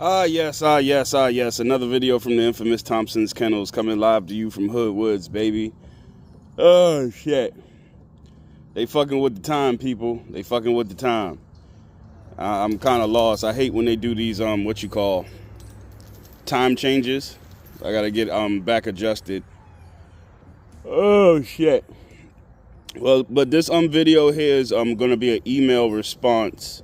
Yes. Another video from the infamous Thompson'S Kennel'S coming live to you from Hood Woods, baby. Oh, shit. They fucking with the time, people. They fucking with the time. I'm kind of lost. I hate when they do these, time changes. I gotta get, back adjusted. Oh, shit. Well, but this, video here is, gonna be an email response.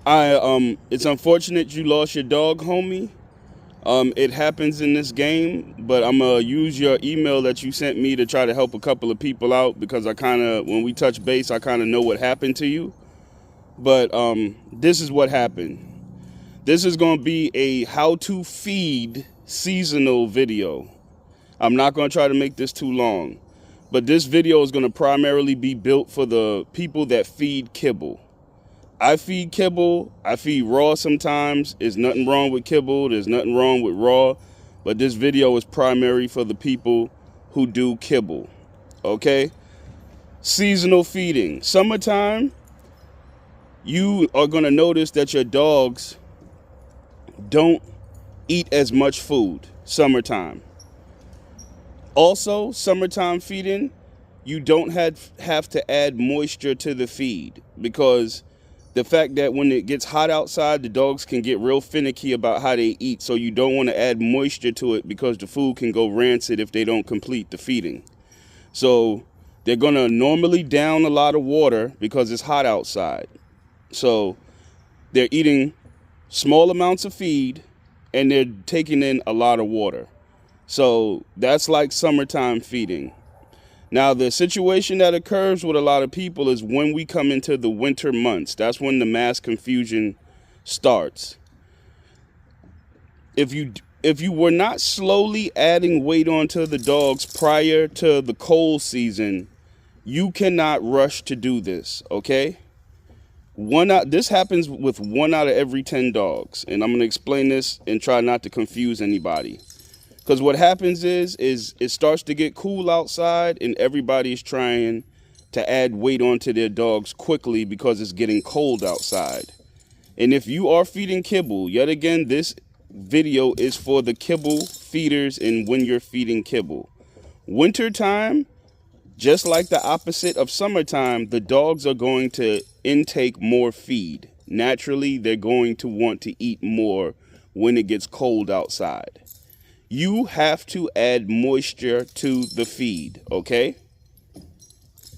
It's unfortunate you lost your dog, homie. It happens in this game, but I'm gonna use your email that you sent me to try to help a couple of people out because when we touch base, I kind of know what happened to you. But this is what happened. This is gonna be a how to feed seasonal video. I'm not gonna try to make this too long, but this video is gonna primarily be built for the people that feed kibble. I feed kibble. I feed raw sometimes. There's nothing wrong with kibble. There's nothing wrong with raw. But this video is primary for the people who do kibble. Okay? Seasonal feeding. Summertime, you are going to notice that your dogs don't eat as much food. Summertime. Also, summertime feeding, you don't have to add moisture to the feed because the fact that when it gets hot outside, the dogs can get real finicky about how they eat. So you don't want to add moisture to it because the food can go rancid if they don't complete the feeding. So they're going to normally down a lot of water because it's hot outside. So they're eating small amounts of feed and they're taking in a lot of water. So that's like summertime feeding. Now, the situation that occurs with a lot of people is when we come into the winter months. That's when the mass confusion starts. If you were not slowly adding weight onto the dogs prior to the cold season, you cannot rush to do this, okay? This happens with 1 out of every 10 dogs. And I'm going to explain this and try not to confuse anybody. Because what happens is it starts to get cool outside and everybody's trying to add weight onto their dogs quickly because it's getting cold outside. And if you are feeding kibble, yet again, this video is for the kibble feeders and when you're feeding kibble. Wintertime, just like the opposite of summertime, the dogs are going to intake more feed. Naturally, they're going to want to eat more when it gets cold outside. You have to add moisture to the feed, okay?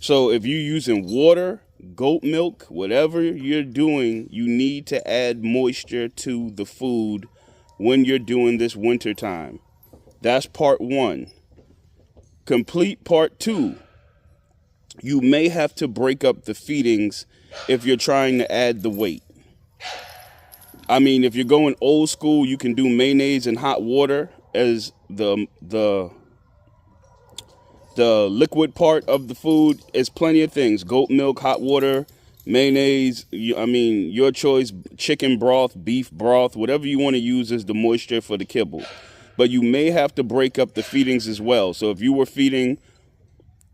So if you're using water, goat milk, whatever you're doing, you need to add moisture to the food when you're doing this winter time. That's part 1. Complete part 2. You may have to break up the feedings if you're trying to add the weight. I mean, if you're going old school, you can do mayonnaise and hot water as the liquid part of the food. Is plenty of things: goat milk, hot water, mayonnaise. Your choice: chicken broth, beef broth, whatever you want to use as the moisture for the kibble. But you may have to break up the feedings as well. So if you were feeding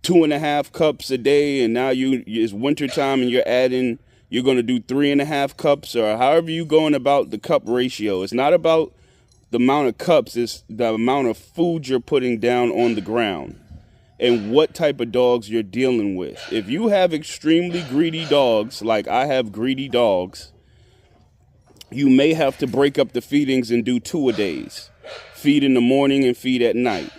2.5 cups a day, and now it's wintertime and you're going to do 3.5 cups, or however you going about the cup ratio. It's not about the amount of cups, is the amount of food you're putting down on the ground and what type of dogs you're dealing with. If you have extremely greedy dogs, like I have greedy dogs, you may have to break up the feedings and do 2 a days. Feed in the morning and feed at night.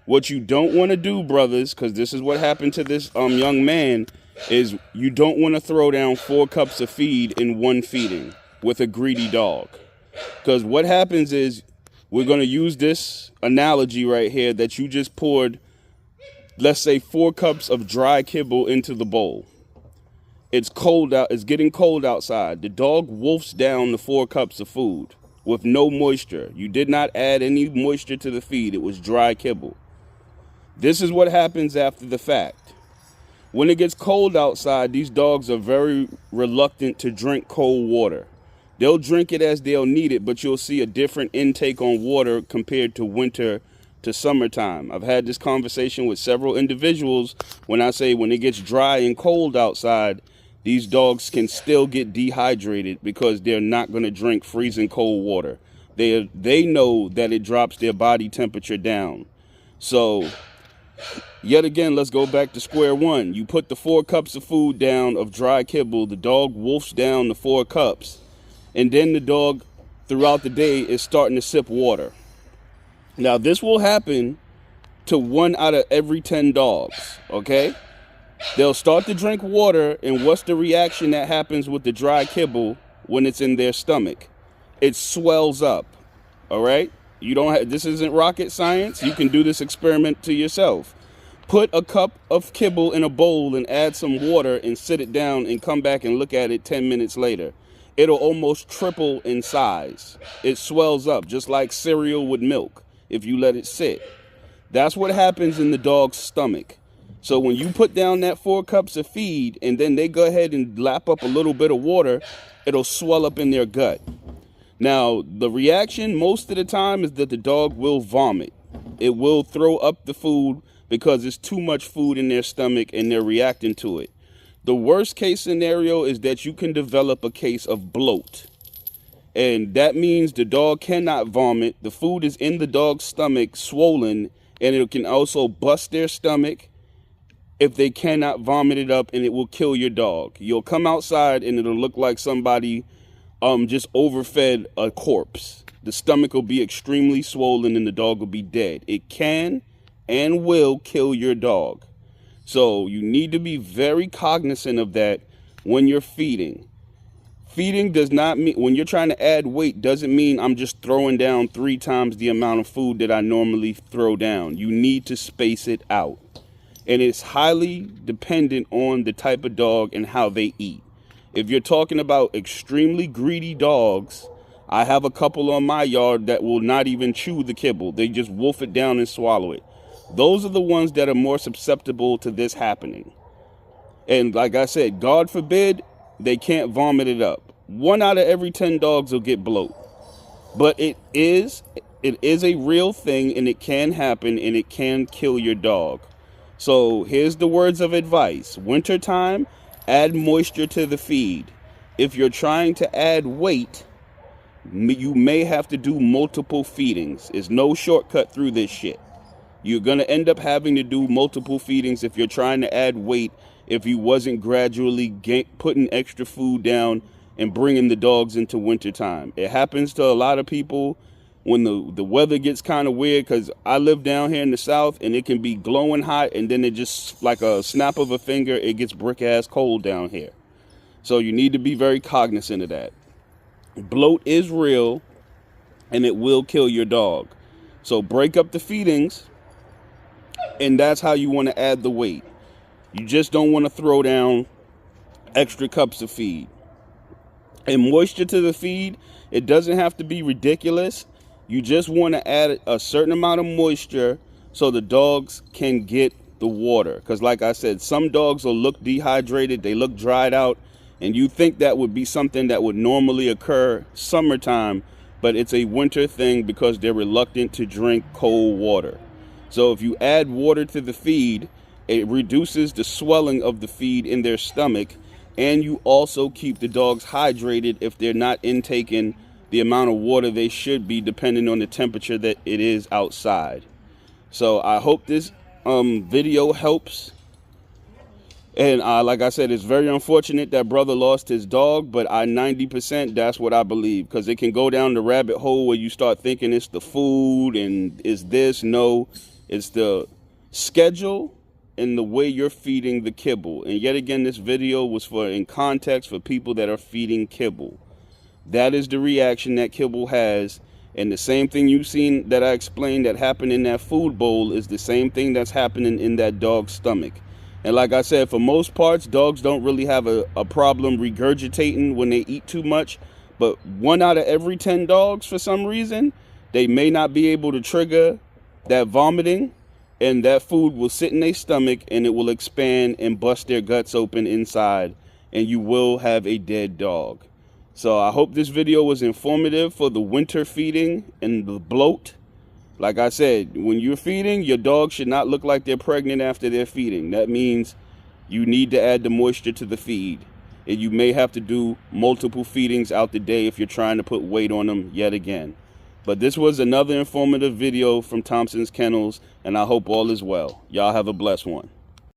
What you don't want to do, brothers, because this is what happened to this young man, is you don't want to throw down 4 cups of feed in one feeding with a greedy dog. Because what happens is, we're going to use this analogy right here that you just poured, let's say 4 cups of dry kibble into the bowl. It's cold out. It's getting cold outside. The dog wolfs down the 4 cups of food with no moisture. You did not add any moisture to the feed. It was dry kibble. This is what happens after the fact. When it gets cold outside, these dogs are very reluctant to drink cold water. They'll drink it as they'll need it, but you'll see a different intake on water compared to winter to summertime. I've had this conversation with several individuals when I say when it gets dry and cold outside, these dogs can still get dehydrated because they're not going to drink freezing cold water. They know that it drops their body temperature down. So yet again, let's go back to square one. You put the 4 cups of food down of dry kibble, the dog wolfs down the 4 cups, and then the dog throughout the day is starting to sip water. Now this will happen to 1 out of every 10 dogs, okay? They'll start to drink water, and what's the reaction that happens with the dry kibble when it's in their stomach? It swells up, all right? You don't have, this isn't rocket science. You can do this experiment to yourself. Put a cup of kibble in a bowl and add some water and sit it down and come back and look at it 10 minutes later. It'll almost triple in size. It swells up just like cereal with milk if you let it sit. That's what happens in the dog's stomach. So when you put down that 4 cups of feed and then they go ahead and lap up a little bit of water, it'll swell up in their gut. Now, the reaction most of the time is that the dog will vomit. It will throw up the food because it's too much food in their stomach and they're reacting to it. The worst case scenario is that you can develop a case of bloat. And that means the dog cannot vomit. The food is in the dog's stomach swollen, and it can also bust their stomach if they cannot vomit it up, and it will kill your dog. You'll come outside and it'll look like somebody just overfed a corpse. The stomach will be extremely swollen and the dog will be dead. It can and will kill your dog. So you need to be very cognizant of that when you're feeding. Feeding does not mean, when you're trying to add weight, doesn't mean I'm just throwing down 3 times the amount of food that I normally throw down. You need to space it out. And it's highly dependent on the type of dog and how they eat. If you're talking about extremely greedy dogs, I have a couple on my yard that will not even chew the kibble. They just wolf it down and swallow it. Those are the ones that are more susceptible to this happening. And like I said, God forbid, they can't vomit it up. 1 out of every 10 dogs will get bloat. But it is a real thing, and it can happen, and it can kill your dog. So here's the words of advice. Wintertime, add moisture to the feed. If you're trying to add weight, you may have to do multiple feedings. There's no shortcut through this shit. You're going to end up having to do multiple feedings if you're trying to add weight, if you wasn't gradually putting extra food down and bringing the dogs into wintertime. It happens to a lot of people when the weather gets kind of weird, because I live down here in the South and it can be glowing hot, and then it just like a snap of a finger, it gets brick ass cold down here. So you need to be very cognizant of that. Bloat is real and it will kill your dog. So break up the feedings, and that's how you want to add the weight. You just don't want to throw down extra cups of feed. And moisture to the feed, it doesn't have to be ridiculous. You just want to add a certain amount of moisture so the dogs can get the water. Because like I said, some dogs will look dehydrated, they look dried out, and you think that would be something that would normally occur summertime, but it's a winter thing because they're reluctant to drink cold water. So if you add water to the feed, it reduces the swelling of the feed in their stomach, and you also keep the dogs hydrated if they're not intaking the amount of water they should be, depending on the temperature that it is outside. So I hope this video helps. And like I said, it's very unfortunate that brother lost his dog, but 90% that's what I believe, because it can go down the rabbit hole where you start thinking it's the food and is this. No, it's the schedule and the way you're feeding the kibble. And yet again, this video was in context for people that are feeding kibble. That is the reaction that kibble has. And the same thing you've seen that I explained that happened in that food bowl is the same thing that's happening in that dog's stomach. And like I said, for most parts, dogs don't really have a problem regurgitating when they eat too much. But 1 out of every 10 dogs, for some reason, they may not be able to trigger that vomiting, and that food will sit in their stomach and it will expand and bust their guts open inside, and you will have a dead dog. So I hope this video was informative for the winter feeding and the bloat. Like I said, when you're feeding, your dog should not look like they're pregnant after they're feeding. That means you need to add the moisture to the feed. and you may have to do multiple feedings out the day if you're trying to put weight on them yet again. But this was another informative video from Thompson's Kennels, and I hope all is well. Y'all have a blessed one.